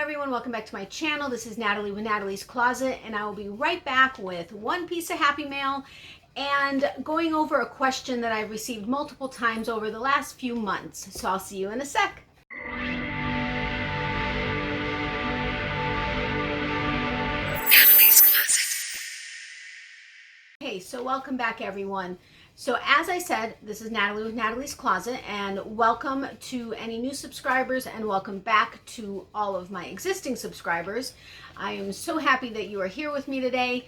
everyone, welcome back to my channel. This is Natalie with Natalie's Closet, and I will be right back with one piece of happy mail and going over a question that I've received multiple times over the last few months. So I'll see you in a sec. Natalie's Closet. Hey, so welcome back everyone. So as I said, this is Natalie with Natalie's Closet, and welcome to any new subscribers and welcome back to all of my existing subscribers. I am so happy that you are here with me today.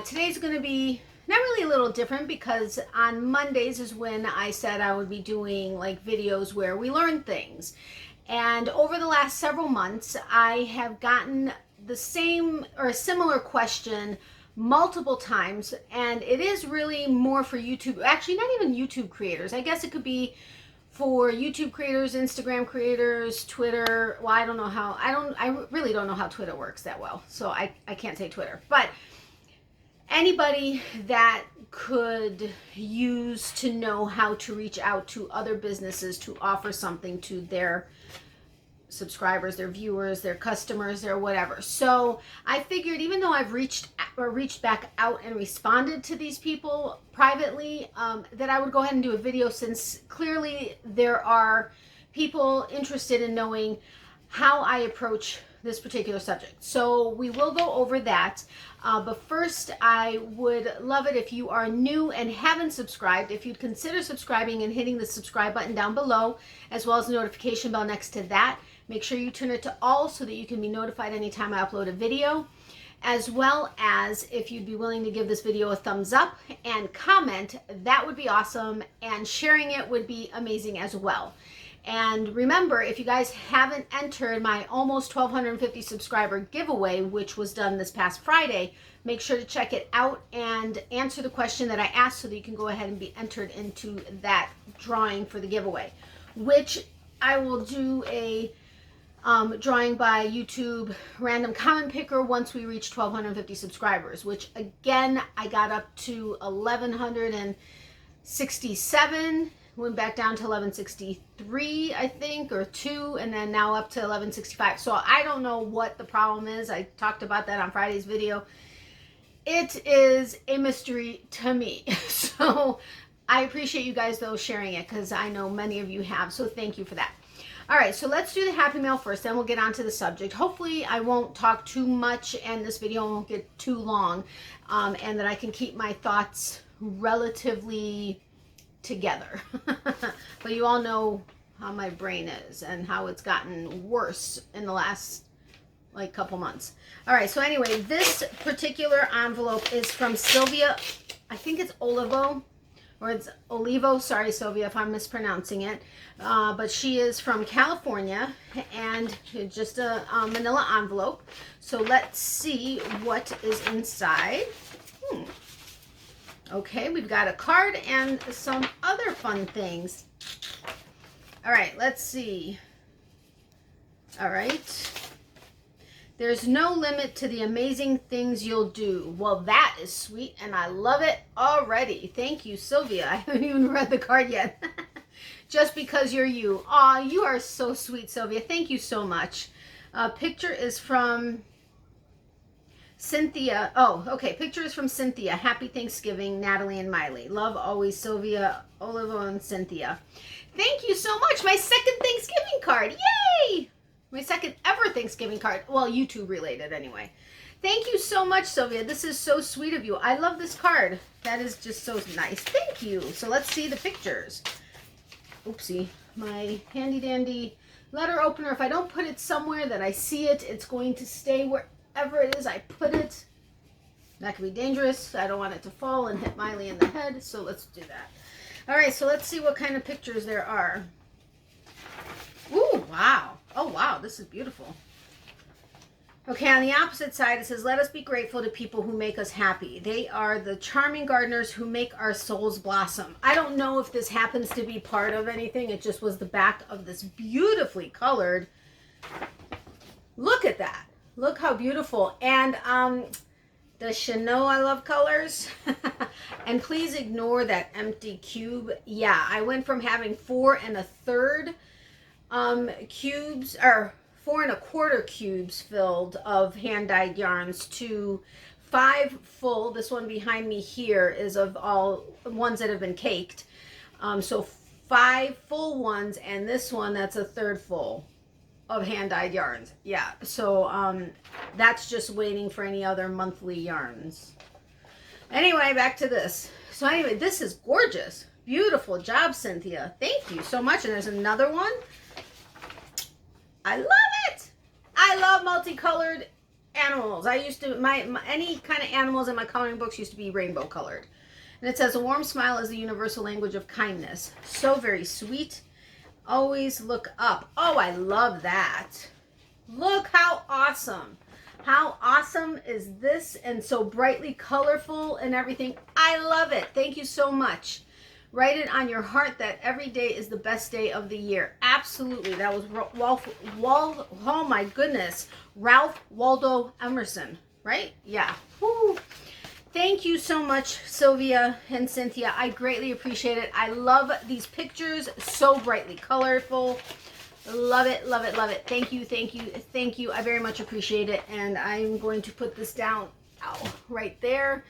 Today's going to be not really a little different because on Mondays is when I said I would be doing like videos where we learn things. And over the last several months, I have gotten the same or a similar question multiple times, and it is really more for YouTube, actually not even YouTube creators. I guess it could be for YouTube creators, Instagram creators, Twitter. Well, I don't know how, I really don't know how Twitter works that well, so I can't say Twitter, but anybody that could use to know how to reach out to other businesses to offer something to their subscribers, their viewers, their customers, their whatever. So I figured, even though I've reached back out and responded to these people privately, that I would go ahead and do a video, since clearly there are people interested in knowing how I approach this particular subject. So we will go over that. But first, I would love it if you are new and haven't subscribed, if you'd consider subscribing and hitting the subscribe button down below, as well as the notification bell next to that. Make sure you turn it to all so that you can be notified anytime I upload a video, as well as if you'd be willing to give this video a thumbs up and comment, that would be awesome, and sharing it would be amazing as well. And remember, if you guys haven't entered my almost 1,250 subscriber giveaway, which was done this past Friday, make sure to check it out and answer the question that I asked so that you can go ahead and be entered into that drawing for the giveaway, which I will do a drawing by YouTube random comment picker once we reach 1,250 subscribers, which again, I got up to 1,167, went back down to 1,163, I think, or 2, and then now up to 1,165. So I don't know what the problem is. I talked about that on Friday's video. It is a mystery to me. So I appreciate you guys though sharing it, because I know many of you have, so thank you for that. All right, so let's do the happy mail first, then we'll get on to the subject. Hopefully I won't talk too much and this video won't get too long, and that I can keep my thoughts relatively together. But you all know how my brain is and how it's gotten worse in the last like couple months. All right, so anyway, this particular envelope is from Sylvia. I think it's Olivo, or it's Olivo. Sorry, Sylvia, if I'm mispronouncing it. But she is from California, and just a manila envelope. So let's see what is inside. Okay, we've got a card and some other fun things. All right, let's see. All right. There's no limit to the amazing things you'll do. Well, that is sweet, and I love it already. Thank you, Sylvia. I haven't even read the card yet. Just because you're you. Aw, you are so sweet, Sylvia. Thank you so much. Picture is from Cynthia. Oh, okay. Picture is from Cynthia. Happy Thanksgiving, Natalie and Miley. Love always, Sylvia, Olivo, and Cynthia. Thank you so much. My second Thanksgiving card. Yay! My second ever Thanksgiving card. Well, YouTube related anyway. Thank you so much, Sylvia. This is so sweet of you. I love this card. That is just so nice. Thank you. So let's see the pictures. Oopsie. My handy dandy letter opener. If I don't put it somewhere that I see it, it's going to stay wherever it is I put it. That could be dangerous. I don't want it to fall and hit Miley in the head. So let's do that. All right. So let's see what kind of pictures there are. Ooh, wow. Oh, wow, this is beautiful. Okay, on the opposite side, it says, let us be grateful to people who make us happy. They are the charming gardeners who make our souls blossom. I don't know if this happens to be part of anything. It just was the back of this beautifully colored. Look at that. Look how beautiful. And the Seminole, I love colors. And please ignore that empty cube. Yeah, I went from having 4 1/3 cubes, or 4¼ cubes filled of hand-dyed yarns to 5 full. This one behind me here is of all ones that have been caked. So 5 full ones, and this one that's a 1/3 full of hand-dyed yarns. Yeah, so that's just waiting for any other monthly yarns. Anyway, back to this. So anyway, this is gorgeous. Beautiful job, Cynthia. Thank you so much. And there's another one. I love it. I love multicolored animals. I used to, my any kind of animals in my coloring books used to be rainbow colored. And it says, a warm smile is the universal language of kindness. So very sweet. Always look up. Oh, I love that. Look how awesome. How awesome is this? And so brightly colorful and everything. I love it. Thank you so much. Write it on your heart that every day is the best day of the year. Absolutely. That was oh my goodness. Ralph Waldo Emerson, right? Yeah. Woo. Thank you so much, Sylvia and Cynthia. I greatly appreciate it. I love these pictures. So brightly colorful. Love it, love it, love it. Thank you, thank you, thank you. I very much appreciate it. And I'm going to put this down right there.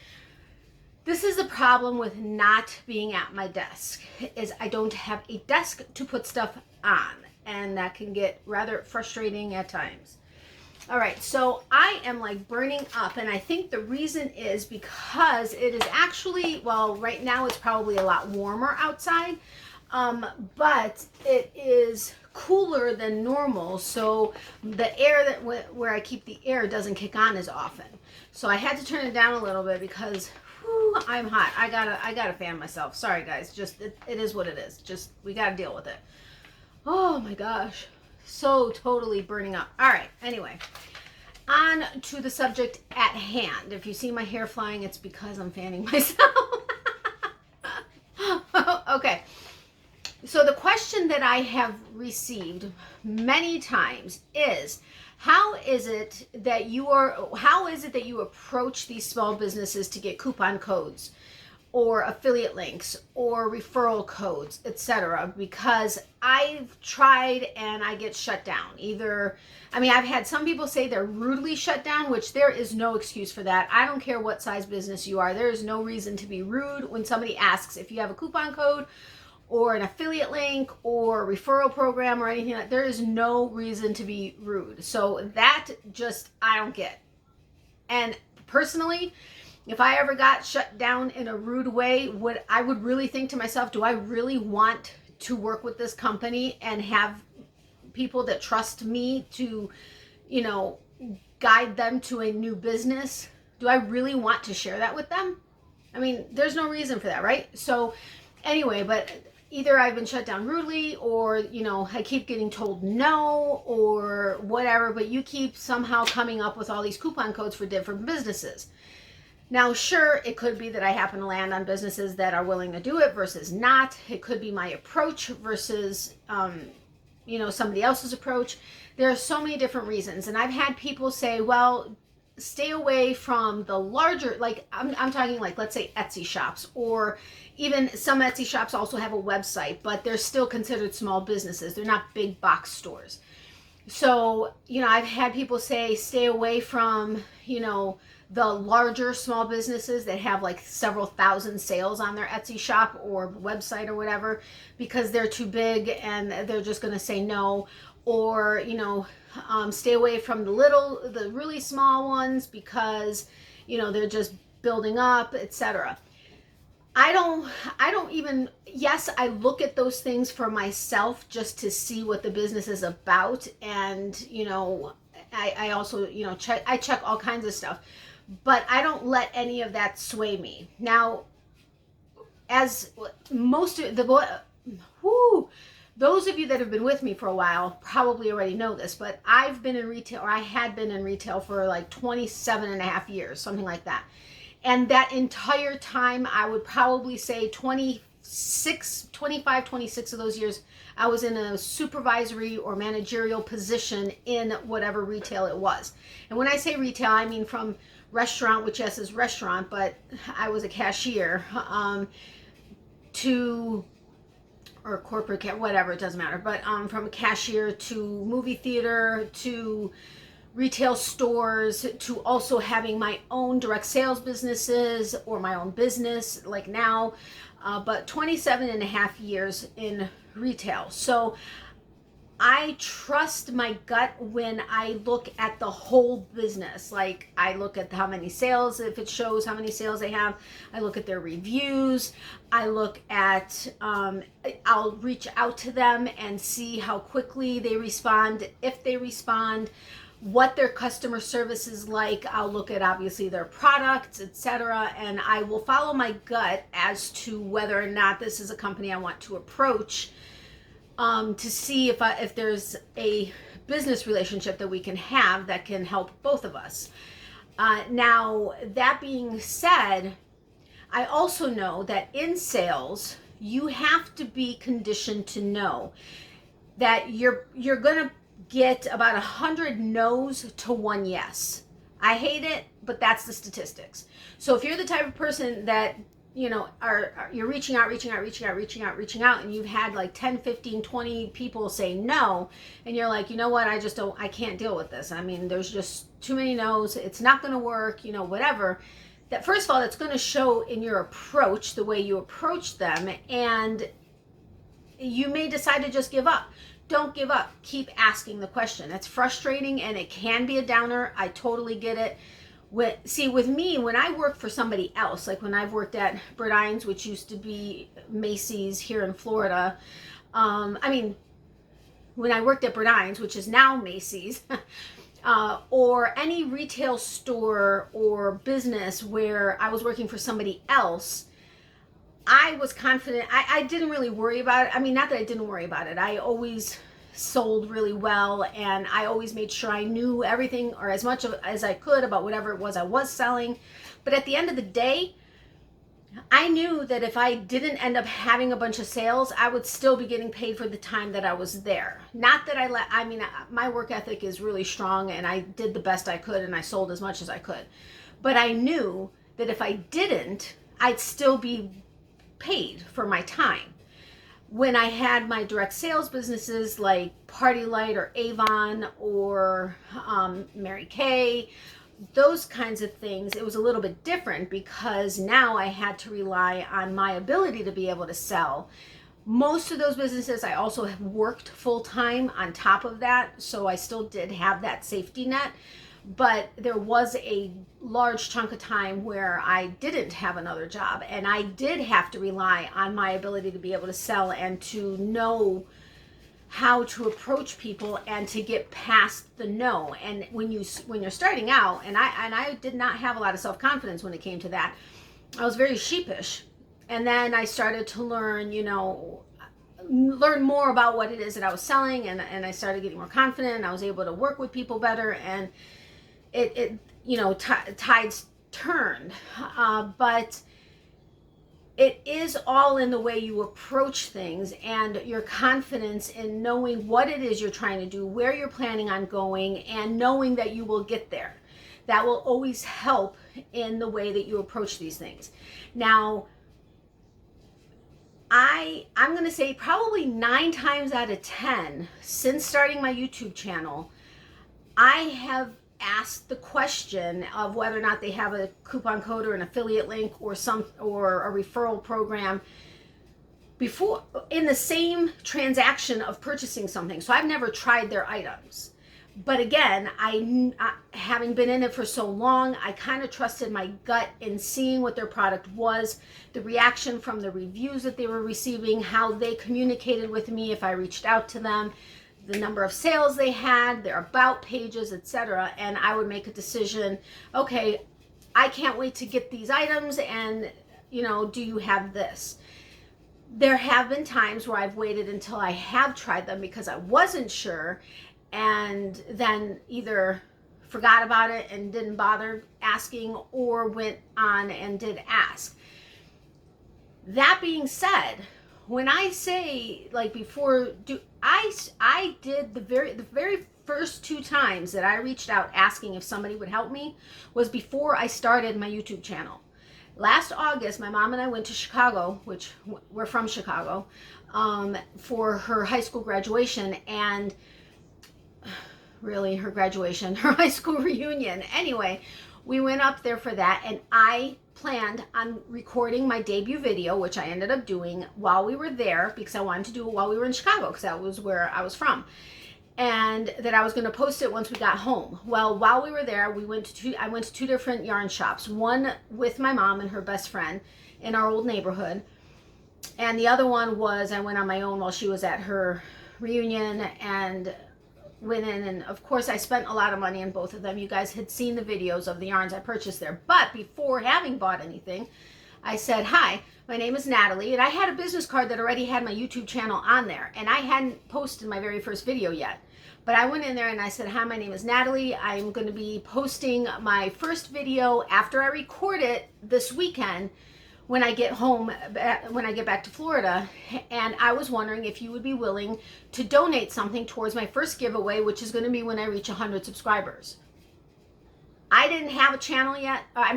This is the problem with not being at my desk, is I don't have a desk to put stuff on, and that can get rather frustrating at times. All right, so I am like burning up, and I think the reason is because it is actually, well, right now it's probably a lot warmer outside, but it is cooler than normal, so the air that where I keep the air doesn't kick on as often. So I had to turn it down a little bit because I'm hot. I gotta fan myself. Sorry guys, just it is what it is. Just we gotta deal with it. Oh my gosh, so totally burning up. All right, anyway, on to the subject at hand. If you see my hair flying, it's because I'm fanning myself. Okay, so the question that I have received many times is, how is it that you approach these small businesses to get coupon codes or affiliate links or referral codes, etc.? Because I've tried and I get shut down. I've had some people say they're rudely shut down, which there is no excuse for that. I don't care what size business you are. There is no reason to be rude when somebody asks if you have a coupon code or an affiliate link or referral program or anything like that. There is no reason to be rude. So that just, I don't get. And personally, if I ever got shut down in a rude way, I would really think to myself, do I really want to work with this company and have people that trust me to, guide them to a new business? Do I really want to share that with them? I mean, there's no reason for that, right? So anyway, but either I've been shut down rudely, or, I keep getting told no or whatever, but you keep somehow coming up with all these coupon codes for different businesses. Now, sure, it could be that I happen to land on businesses that are willing to do it versus not. It could be my approach versus, somebody else's approach. There are so many different reasons. And I've had people say, well, stay away from the larger, like I'm talking like, let's say Etsy shops, or even some Etsy shops also have a website, but they're still considered small businesses. They're not big box stores. So, I've had people say, stay away from, the larger small businesses that have like several thousand sales on their Etsy shop or website or whatever, because they're too big and they're just going to say no. Or, stay away from the really small ones because, they're just building up, etc. I don't even, yes, I look at those things for myself just to see what the business is about. And, I also, I check all kinds of stuff, but I don't let any of that sway me. Now, as most of those of you that have been with me for a while probably already know this, but I've been in retail, or I had been in retail for like 27.5 years, something like that. And that entire time, I would probably say 26 of those years, I was in a supervisory or managerial position in whatever retail it was. And when I say retail, I mean from restaurant, which yes is restaurant, but I was a cashier, to or corporate, whatever, it doesn't matter, but from a cashier to movie theater to retail stores to also having my own direct sales businesses or my own business like now, but 27 and a half years in retail. So I trust my gut when I look at the whole business. Like I look at how many sales, if it shows how many sales they have, I look at their reviews, I look at, I'll reach out to them and see how quickly they respond, if they respond, what their customer service is like. I'll look at obviously their products, etc. And I will follow my gut as to whether or not this is a company I want to approach, to see if there's a business relationship that we can have that can help both of us. Now, that being said, I also know that in sales, you have to be conditioned to know that you're gonna get about 100 no's to 1 yes. I hate it, but that's the statistics. So if you're the type of person that, you know, you're reaching out, and you've had like 10, 15, 20 people say no, and you're like, you know what, I can't deal with this. I mean, there's just too many no's. It's not going to work, you know, whatever. That first of all, it's going to show in your approach, the way you approach them, and you may decide to just give up. Don't give up. Keep asking the question. It's frustrating and it can be a downer. I totally get it. With me, when I work for somebody else, like when I've worked at Burdines, which used to be Macy's here in Florida, when I worked at Burdines, which is now Macy's, or any retail store or business where I was working for somebody else, I was confident. I didn't really worry about it. I mean, not that I didn't worry about it. I always sold really well, and I always made sure I knew everything or as much as I could about whatever it was I was selling. But at the end of the day, I knew that if I didn't end up having a bunch of sales, I would still be getting paid for the time that I was there. Not that my work ethic is really strong, and I did the best I could, and I sold as much as I could. But I knew that if I didn't, I'd still be paid for my time. When I had my direct sales businesses like Party Light or Avon or Mary Kay, those kinds of things, it was a little bit different because now I had to rely on my ability to be able to sell. Most of those businesses, I also have worked full-time on top of that, so I still did have that safety net. But there was a large chunk of time where I didn't have another job, and I did have to rely on my ability to be able to sell and to know how to approach people and to get past the no. And when you're starting out, and I did not have a lot of self-confidence when it came to that. I was very sheepish. And then I started to learn more about what it is that I was selling, and I started getting more confident, and I was able to work with people better, and tides turned, but it is all in the way you approach things and your confidence in knowing what it is you're trying to do, where you're planning on going, and knowing that you will get there. That will always help in the way that you approach these things. Now, I'm going to say probably 9 times out of 10 since starting my YouTube channel, I have asked the question of whether or not they have a coupon code or an affiliate link or a referral program before in the same transaction of purchasing something. So I've never tried their items. But again, having been in it for so long, I kind of trusted my gut in seeing what their product was, the reaction from the reviews that they were receiving, how they communicated with me if I reached out to them, the number of sales they had, their about pages, etc. And I would make a decision, okay, I can't wait to get these items, and do you have this? There have been times where I've waited until I have tried them because I wasn't sure, and then either forgot about it and didn't bother asking, or went on and did ask. That being said, when I say I did the very first 2 times that I reached out asking if somebody would help me was before I started my YouTube channel. Last August, my mom and I went to Chicago, which we're from Chicago, for her high school graduation, and really her graduation, her high school reunion. Anyway, we went up there for that, and I planned on recording my debut video, which I ended up doing while we were there, because I wanted to do it while we were in Chicago, because that was where I was from, and that I was going to post it once we got home. Well, while we were there, I went to two different yarn shops, one with my mom and her best friend in our old neighborhood, and the other one was I went on my own while she was at her reunion, and went in, and of course I spent a lot of money in both of them. You guys had seen the videos of the yarns I purchased there, but before having bought anything, I said, hi, my name is Natalie, and I had a business card that already had my YouTube channel on there, and I hadn't posted my very first video yet. But I went in there and I said, hi, my name is Natalie. I'm going to be posting my first video after I record it this weekend when I get home, when I get back to Florida, and I was wondering if you would be willing to donate something towards my first giveaway, which is going to be when I reach 100 subscribers. I didn't have a channel yet. I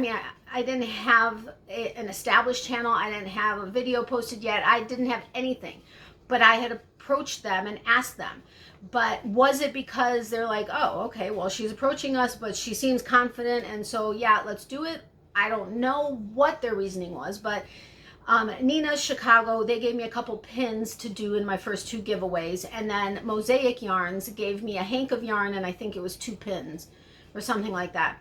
didn't have an established channel. I didn't have a video posted yet. I didn't have anything, but I had approached them and asked them. But was it because they're like, oh, okay, well, she's approaching us, but she seems confident, and so yeah, let's do it? I don't know what their reasoning was, but Nina's Chicago, they gave me a couple pins to do in my first two giveaways, and then Mosaic Yarns gave me a hank of yarn, and I think it was 2 pins or something like that.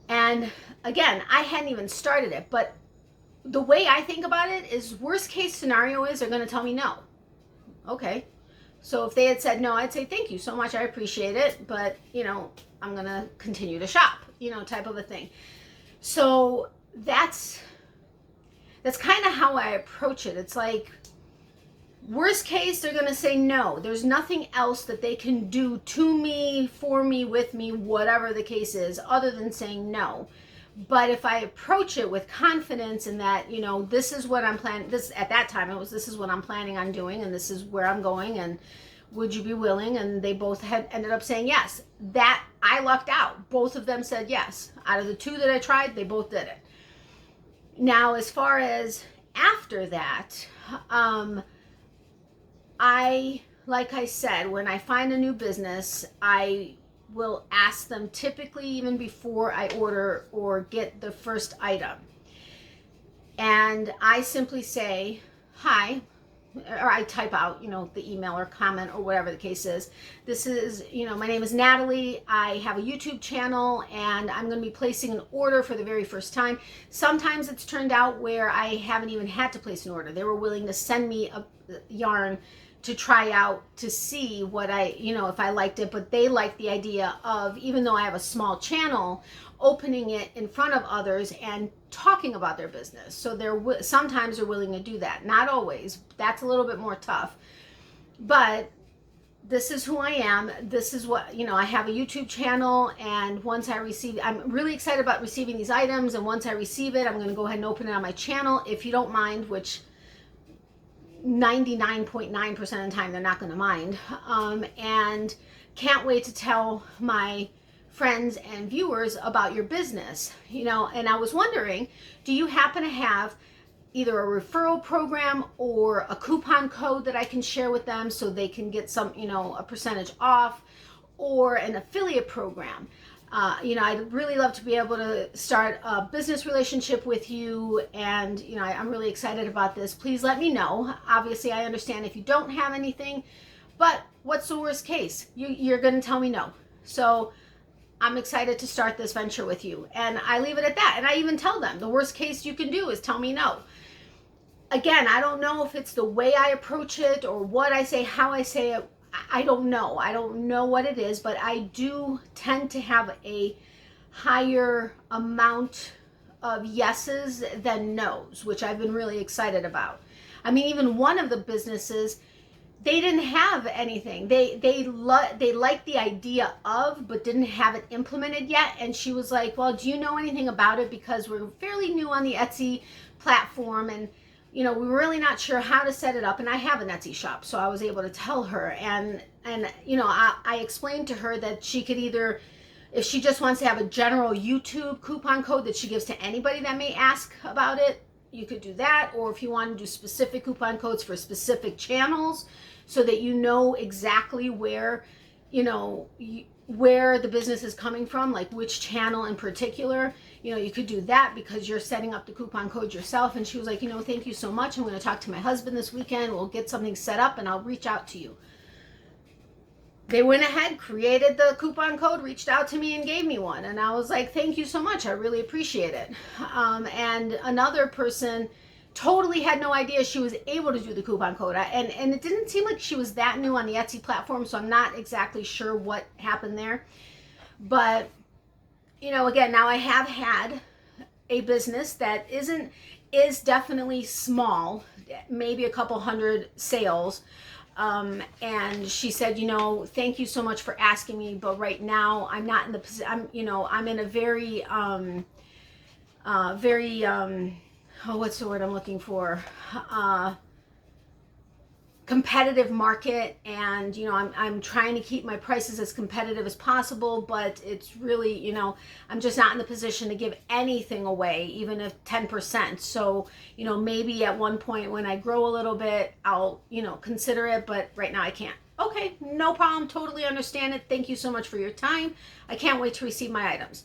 And again, I hadn't even started it, but the way I think about it is, worst case scenario is they're going to tell me no. Okay. So if they had said no, I'd say thank you so much, I appreciate it, but I'm going to continue to shop, type of a thing. So that's kind of how I approach it. It's like, worst case, they're going to say no. There's nothing else that they can do to me, for me, with me, whatever the case is, other than saying no. But if I approach it with confidence in that, this is what I'm planning, at that time this is what I'm planning on doing, and this is where I'm going, and would you be willing? And they both had ended up saying yes. That, I lucked out. Both of them said yes. Out of the 2 that I tried, they both did it. Now, as far as after that, like I said, when I find a new business, I will ask them, typically even before I order or get the first item. And I simply say, hi, or I type out, the email or comment or whatever the case is. This is, my name is Natalie. I have a YouTube channel, and I'm going to be placing an order for the very first time. Sometimes it's turned out where I haven't even had to place an order. They were willing to send me a yarn to try out to see what if I liked it, but they liked the idea of, even though I have a small channel, opening it in front of others and talking about their business. So sometimes they're willing to do that. Not always. That's a little bit more tough. But this is who I am. This is what, I have a YouTube channel, and once I receive, I'm really excited about receiving these items, and once I receive it, I'm going to go ahead and open it on my channel, if you don't mind, which 99.9% of the time they're not going to mind, and can't wait to tell my friends and viewers about your business. And I was wondering, do you happen to have either a referral program or a coupon code that I can share with them so they can get some, a percentage off, or an affiliate program? I'd really love to be able to start a business relationship with you, and I'm really excited about this. Please let me know. Obviously, I understand if you don't have anything, but what's the worst case? You're going to tell me no. So I'm excited to start this venture with you, and I leave it at that. And I even tell them the worst case you can do is tell me no. Again, I don't know if it's the way I approach it or what I say, how I say it. I don't know. I don't know what it is, but I do tend to have a higher amount of yeses than nos, which I've been really excited about. I mean, even one of the businesses, they didn't have anything. They liked the idea of, but didn't have it implemented yet. And she was like, well, do you know anything about it? Because we're fairly new on the Etsy platform, and we were really not sure how to set it up. And I have an Etsy shop, so I was able to tell her. And I explained to her that she could either, if she just wants to have a general YouTube coupon code that she gives to anybody that may ask about it, you could do that. Or if you want to do specific coupon codes for specific channels so that you know exactly where, where the business is coming from, like which channel in particular, you could do that because you're setting up the coupon code yourself. And she was like, thank you so much. I'm going to talk to my husband this weekend. We'll get something set up and I'll reach out to you. They went ahead, created the coupon code, reached out to me and gave me one. And I was like, thank you so much. I really appreciate it. And another person totally had no idea she was able to do the coupon code. And it didn't seem like she was that new on the Etsy platform, so I'm not exactly sure what happened there. But, again, now I have had a business that is definitely small, maybe a couple hundred sales. And she said, thank you so much for asking me, but right now I'm not in the position, I'm in a very, what's the word I'm looking for? Competitive market. And, I'm trying to keep my prices as competitive as possible, but it's really, I'm just not in the position to give anything away, even if 10%. So, maybe at one point when I grow a little bit, I'll, consider it, but right now I can't. Okay, no problem. Totally understand it. Thank you so much for your time. I can't wait to receive my items.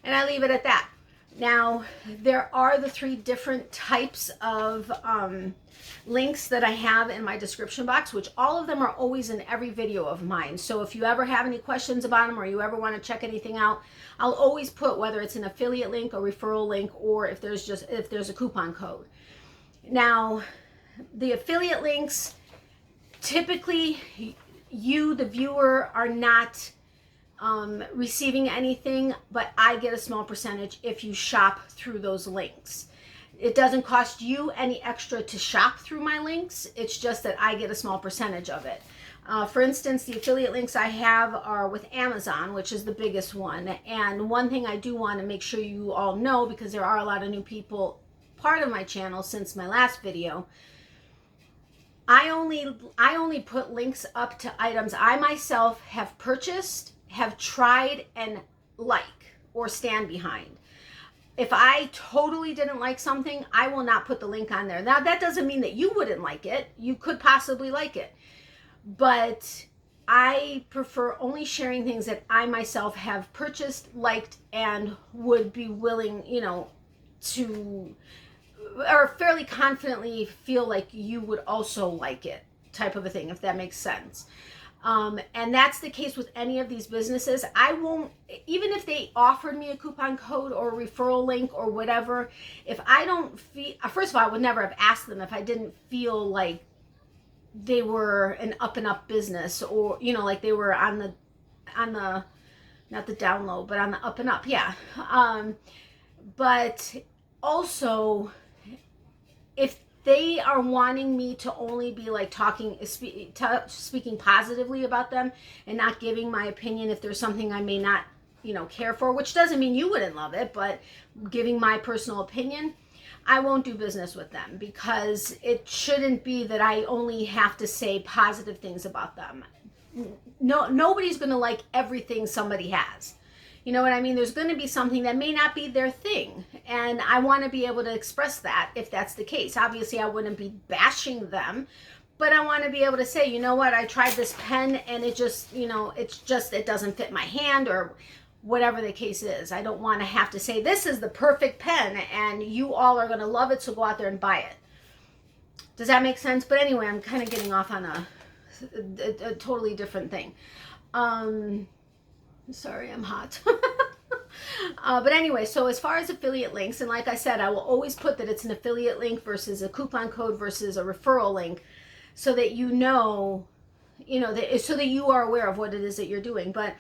And I leave it at that. Now, there are the 3 different types of links that I have in my description box, which all of them are always in every video of mine. So if you ever have any questions about them or you ever want to check anything out, I'll always put whether it's an affiliate link, a referral link, or if there's a coupon code. Now, the affiliate links, typically you, the viewer, are not receiving anything, but I get a small percentage if you shop through those links. It doesn't cost you any extra to shop through my links. It's just that I get a small percentage of it. For instance, the affiliate links I have are with Amazon, which is the biggest one. And one thing I do want to make sure you all know, because there are a lot of new people part of my channel since my last video, I only put links up to items I myself have purchased, have tried, and like or stand behind. If I totally didn't like something, I will not put the link on there. Now, that doesn't mean that you wouldn't like it. You could possibly like it. But I prefer only sharing things that I myself have purchased, liked, and would be willing, to, or fairly confidently feel like you would also like it, type of a thing, if that makes sense. And that's the case with any of these businesses. I won't, even if they offered me a coupon code or a referral link or whatever, if I don't feel, first of all, I would never have asked them if I didn't feel like they were an up and up business, or, like they were on the, not the down low, but on the up and up. Yeah. But also, if they are wanting me to only be like speaking positively about them and not giving my opinion if there's something I may not, care for, which doesn't mean you wouldn't love it, but giving my personal opinion, I won't do business with them, because it shouldn't be that I only have to say positive things about them. No, nobody's going to like everything somebody has. You know what I mean? There's going to be something that may not be their thing. And I want to be able to express that if that's the case. Obviously, I wouldn't be bashing them, but I want to be able to say, you know what, I tried this pen and it just, it doesn't fit my hand, or whatever the case is. I don't want to have to say, this is the perfect pen and you all are going to love it, so go out there and buy it. Does that make sense? But anyway, I'm kind of getting off on a totally different thing. Sorry, I'm hot. But anyway, so as far as affiliate links, and like I said, I will always put that it's an affiliate link versus a coupon code versus a referral link, so that so that you are aware of what it is that you're doing. But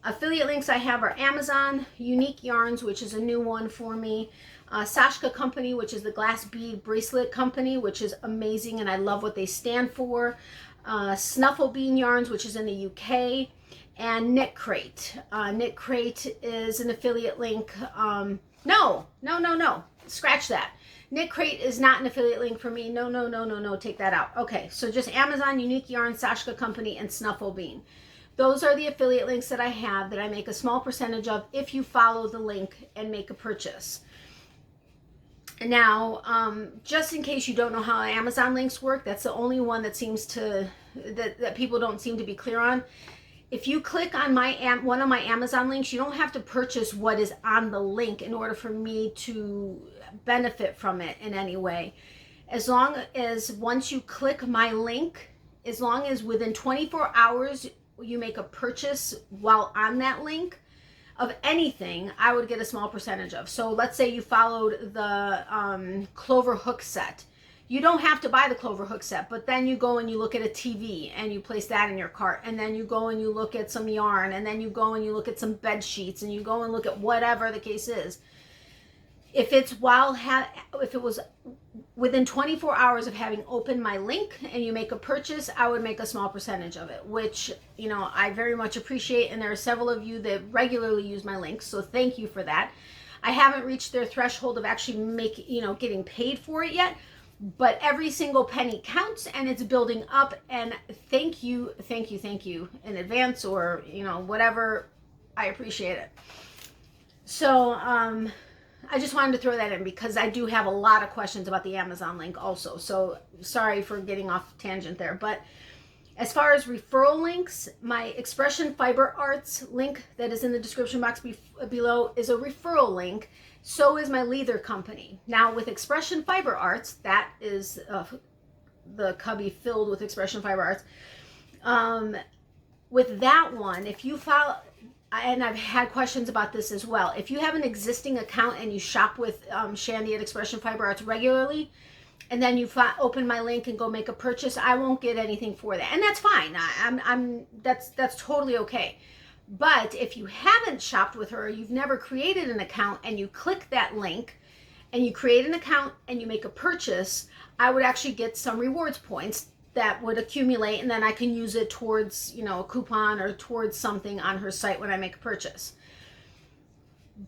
affiliate links I have are Amazon, Unique Yarns, which is a new one for me, Sashka Company, which is the glass bead bracelet company, which is amazing and I love what they stand for, Snuffle Bean Yarns, which is in the UK, and KnitCrate. KnitCrate is an affiliate link. No. Scratch that. KnitCrate is not an affiliate link for me. No. Take that out. Okay, so just Amazon, Unique Yarn, Sashka Company, and Snuffle Bean. Those are the affiliate links that I have that I make a small percentage of if you follow the link and make a purchase. Now, just in case you don't know how Amazon links work, that's the only one that seems to, that people don't seem to be clear on. If you click on one of my Amazon links, you don't have to purchase what is on the link in order for me to benefit from it in any way. As long as once you click my link, as long as within 24 hours you make a purchase while on that link of anything, I would get a small percentage of. So let's say you followed the clover hook set. You don't have to buy the clover hook set, but then you go and you look at a TV and you place that in your cart, and then you go and you look at some yarn, and then you go and you look at some bed sheets, and you go and look at whatever the case is. If it was within 24 hours of having opened my link and you make a purchase, I would make a small percentage of it, which, you know, I very much appreciate. And there are several of you that regularly use my links, so thank you for that. I haven't reached their threshold of actually getting paid for it yet, but every single penny counts, and it's building up. And thank you in advance, or, you know, whatever. I appreciate it. So, I just wanted to throw that in because I do have a lot of questions about the Amazon link also. So sorry for getting off tangent there. But as far as referral links, my Expression Fiber Arts link that is in the description box below is a referral link. So is my Leather company. Now with Expression Fiber Arts, that is the cubby filled with Expression Fiber Arts. With that one, if you follow, and I've had questions about this as well, if you have an existing account and you shop with Shandy at Expression Fiber Arts regularly, and then you open my link and go make a purchase, I won't get anything for that, and that's fine. That's totally okay. But if you haven't shopped with her, or you've never created an account, and you click that link and you create an account and you make a purchase, I would actually get some rewards points that would accumulate, and then I can use it towards, you know, a coupon or towards something on her site when I make a purchase.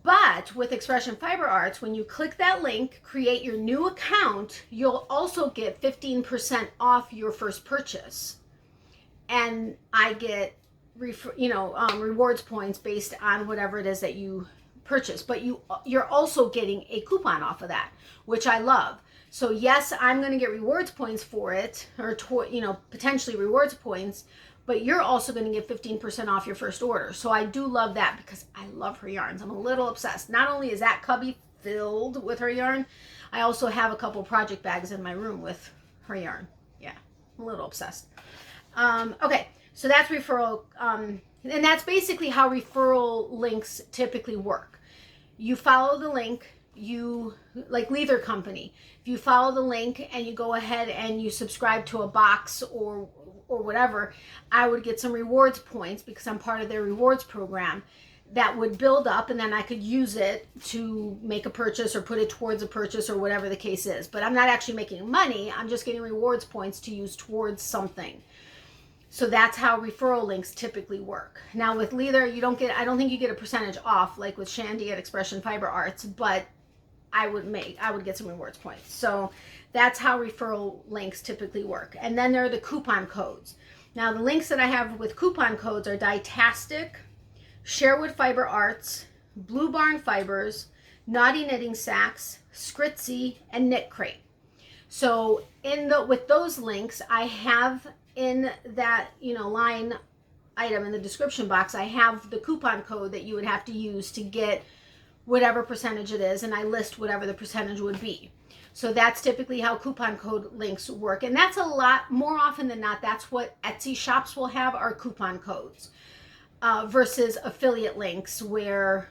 But with Expression Fiber Arts, when you click that link, create your new account, you'll also get 15% off your first purchase. And I get rewards points based on whatever it is that you purchase. But you're also getting a coupon off of that, which I love. So yes, I'm going to get rewards points for it, or potentially rewards points, but you're also going to get 15% off your first order. So I do love that because I love her yarns. I'm a little obsessed. Not only is that cubby filled with her yarn, I also have a couple project bags in my room with her yarn. Yeah, I'm a little obsessed. Okay, so that's referral, and that's basically how referral links typically work. You follow the link. Like Leather company, if you follow the link and you go ahead and you subscribe to a box or whatever, I would get some rewards points because I'm part of their rewards program that would build up, and then I could use it to make a purchase or put it towards a purchase or whatever the case is. But I'm not actually making money. I'm just getting rewards points to use towards something. So that's how referral links typically work. Now with Leather, I don't think you get a percentage off like with Shandy at Expression Fiber Arts, but I would get some rewards points. So that's how referral links typically work. And then there are the coupon codes. Now the links that I have with coupon codes are Dietastic, Sherwood Fiber Arts, Blue Barn Fibers, Naughty Knitting Sacks, Scritzy, and KnitCrate. So with those links, I have in that line item in the description box, I have the coupon code that you would have to use to get whatever percentage it is, and I list whatever the percentage would be. So that's typically how coupon code links work, and that's a lot more often than not. That's what Etsy shops will have, are coupon codes, versus affiliate links where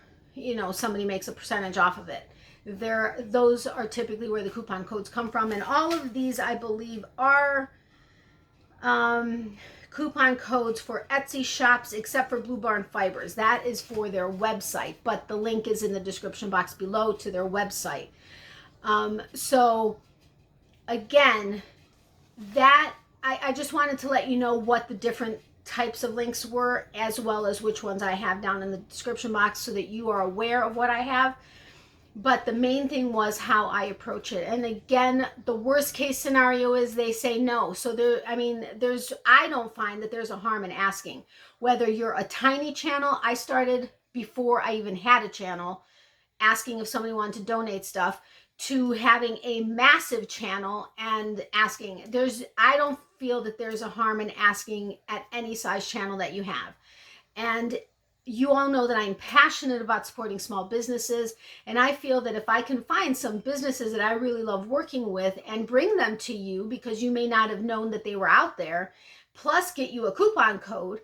somebody makes a percentage off of it. Those are typically where the coupon codes come from, and all of these I believe are coupon codes for Etsy shops, except for Blue Barn Fibers. That is for their website, but the link is in the description box below to their website. So again, that I just wanted to let you know what the different types of links were, as well as which ones I have down in the description box, so that you are aware of what I have. But the main thing was how I approach it. And again, the worst case scenario is they say no. So I don't find that there's a harm in asking. Whether you're a tiny channel, I started before I even had a channel, asking if somebody wanted to donate stuff, to having a massive channel and asking. I don't feel that there's a harm in asking at any size channel that you have. And you all know that I'm passionate about supporting small businesses, and I feel that if I can find some businesses that I really love working with and bring them to you because you may not have known that they were out there, plus get you a coupon code,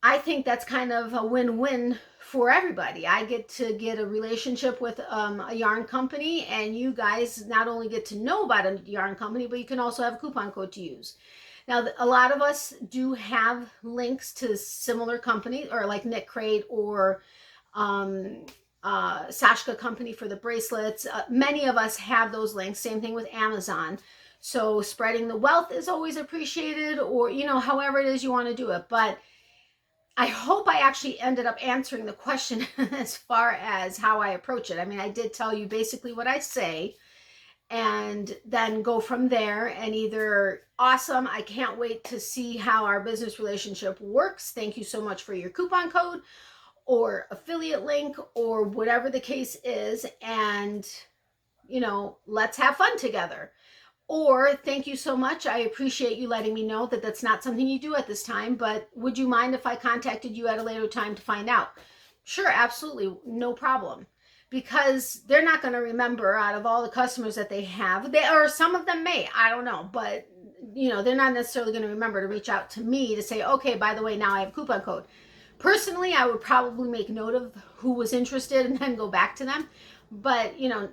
I think that's kind of a win-win for everybody. I get to get a relationship with a yarn company, and you guys not only get to know about a yarn company, but you can also have a coupon code to use. Now, a lot of us do have links to similar companies, or like KnitCrate or Sashka company for the bracelets. Many of us have those links. Same thing with Amazon. So spreading the wealth is always appreciated, or, you know, however it is you want to do it. But I hope I actually ended up answering the question as far as how I approach it. I mean, I did tell you basically what I say, and then go from there. And either awesome, I can't wait to see how our business relationship works, thank you so much for your coupon code, or affiliate link, or whatever the case is, and, you know, let's have fun together. Or thank you so much, I appreciate you letting me know that that's not something you do at this time, but would you mind if I contacted you at a later time to find out? Sure, absolutely, no problem. Because they're not going to remember out of all the customers that they have. Or some of them may, I don't know, but you know, they're not necessarily going to remember to reach out to me to say, okay, by the way, now I have a coupon code. Personally, I would probably make note of who was interested and then go back to them. But, you know,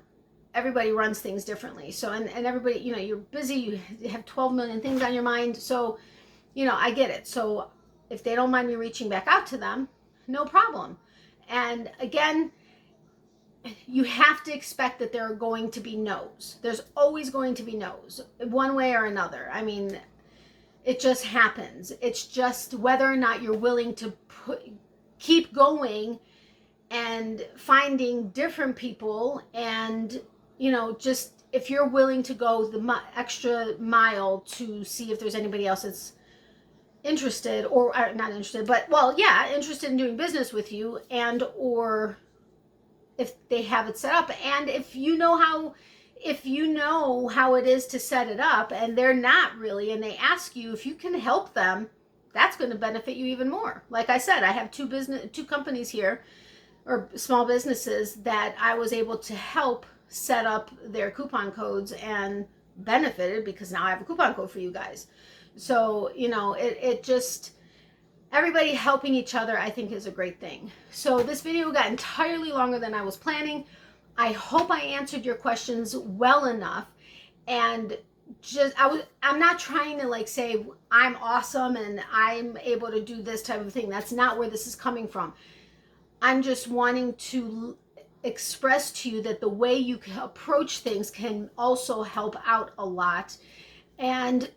everybody runs things differently. So, and everybody, you know, you're busy, you have 12 million things on your mind. So, you know, I get it. So if they don't mind me reaching back out to them, no problem. And again, you have to expect that there are going to be no's. There's always going to be no's, one way or another. I mean, it just happens. It's just whether or not you're willing to keep going and finding different people, and, you know, just if you're willing to go the extra mile to see if there's anybody else that's interested, or not interested, but, well, yeah, interested in doing business with you, and or if they have it set up. And if you know how it is to set it up and they're not really, and they ask you if you can help them, that's going to benefit you even more. Like I said, I have two companies here, or small businesses, that I was able to help set up their coupon codes and benefited because now I have a coupon code for you guys. So, you know, it just, everybody helping each other, I think, is a great thing. So this video got entirely longer than I was planning. I hope I answered your questions well enough. And just, I'm not trying to like say I'm awesome and I'm able to do this type of thing. That's not where this is coming from. I'm just wanting to express to you that the way you approach things can also help out a lot. And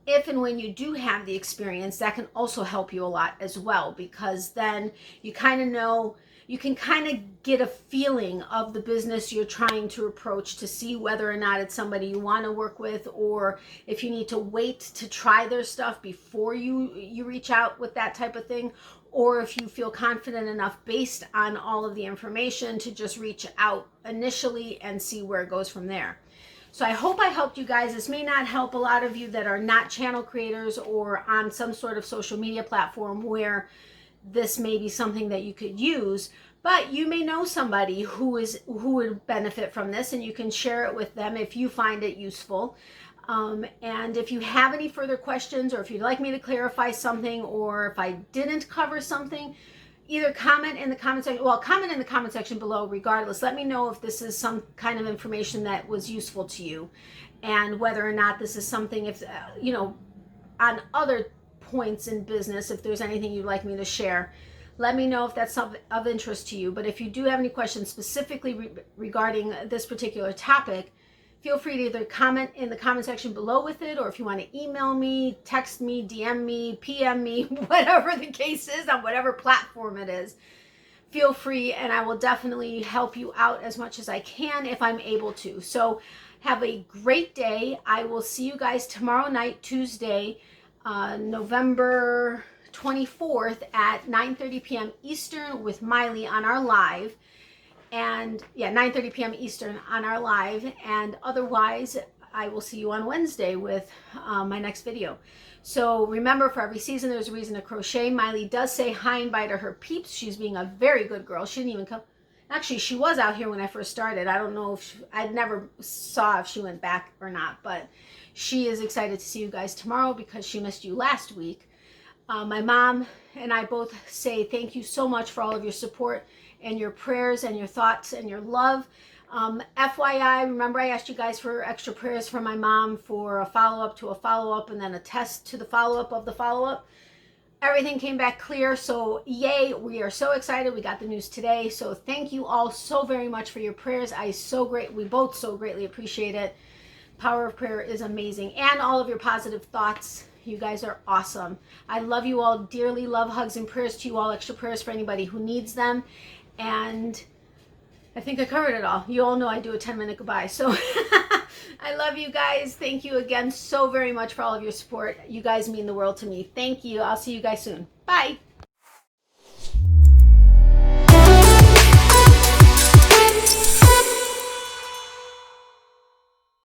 if and when you do have the experience, that can also help you a lot as well, because then you kind of know, you can kind of get a feeling of the business you're trying to approach to see whether or not it's somebody you want to work with, or if you need to wait to try their stuff before you reach out with that type of thing, or if you feel confident enough based on all of the information to just reach out initially and see where it goes from there. So I hope I helped you guys. This may not help a lot of you that are not channel creators or on some sort of social media platform where this may be something that you could use, but you may know somebody who would benefit from this, and you can share it with them if you find it useful. And if you have any further questions, or if you'd like me to clarify something, or if I didn't cover something, either comment in the comment section, comment in the comment section below regardless. Let me know if this is some kind of information that was useful to you, and whether or not this is something, if, you know, on other points in business, if there's anything you'd like me to share. Let me know if that's of interest to you. But if you do have any questions specifically regarding this particular topic, feel free to either comment in the comment section below with it, or if you want to email me, text me, DM me, PM me, whatever the case is, on whatever platform it is, feel free, and I will definitely help you out as much as I can if I'm able to. So have a great day. I will see you guys tomorrow night, Tuesday, November 24th at 9:30 p.m. Eastern with Miley on our live. And yeah, 9:30 p.m. Eastern on our live. And otherwise, I will see you on Wednesday with my next video. So remember, for every season, there's a reason to crochet. Miley does say hi and bye to her peeps. She's being a very good girl. She didn't even come. Actually, she was out here when I first started. I don't know if I never saw if she went back or not, but she is excited to see you guys tomorrow because she missed you last week. My mom and I both say thank you so much for all of your support and your prayers and your thoughts and your love. FYI, remember I asked you guys for extra prayers for my mom for a follow-up to a follow-up and then a test to the follow-up of the follow-up. Everything came back clear, so yay, we are so excited. We got the news today, so thank you all so very much for your prayers. We both so greatly appreciate it. Power of prayer is amazing, and all of your positive thoughts. You guys are awesome. I love you all dearly. Love, hugs, and prayers to you all. Extra prayers for anybody who needs them. And I think I covered it all. You all know I do a 10-minute goodbye. So I love you guys. Thank you again so very much for all of your support. You guys mean the world to me. Thank you. I'll see you guys soon. Bye.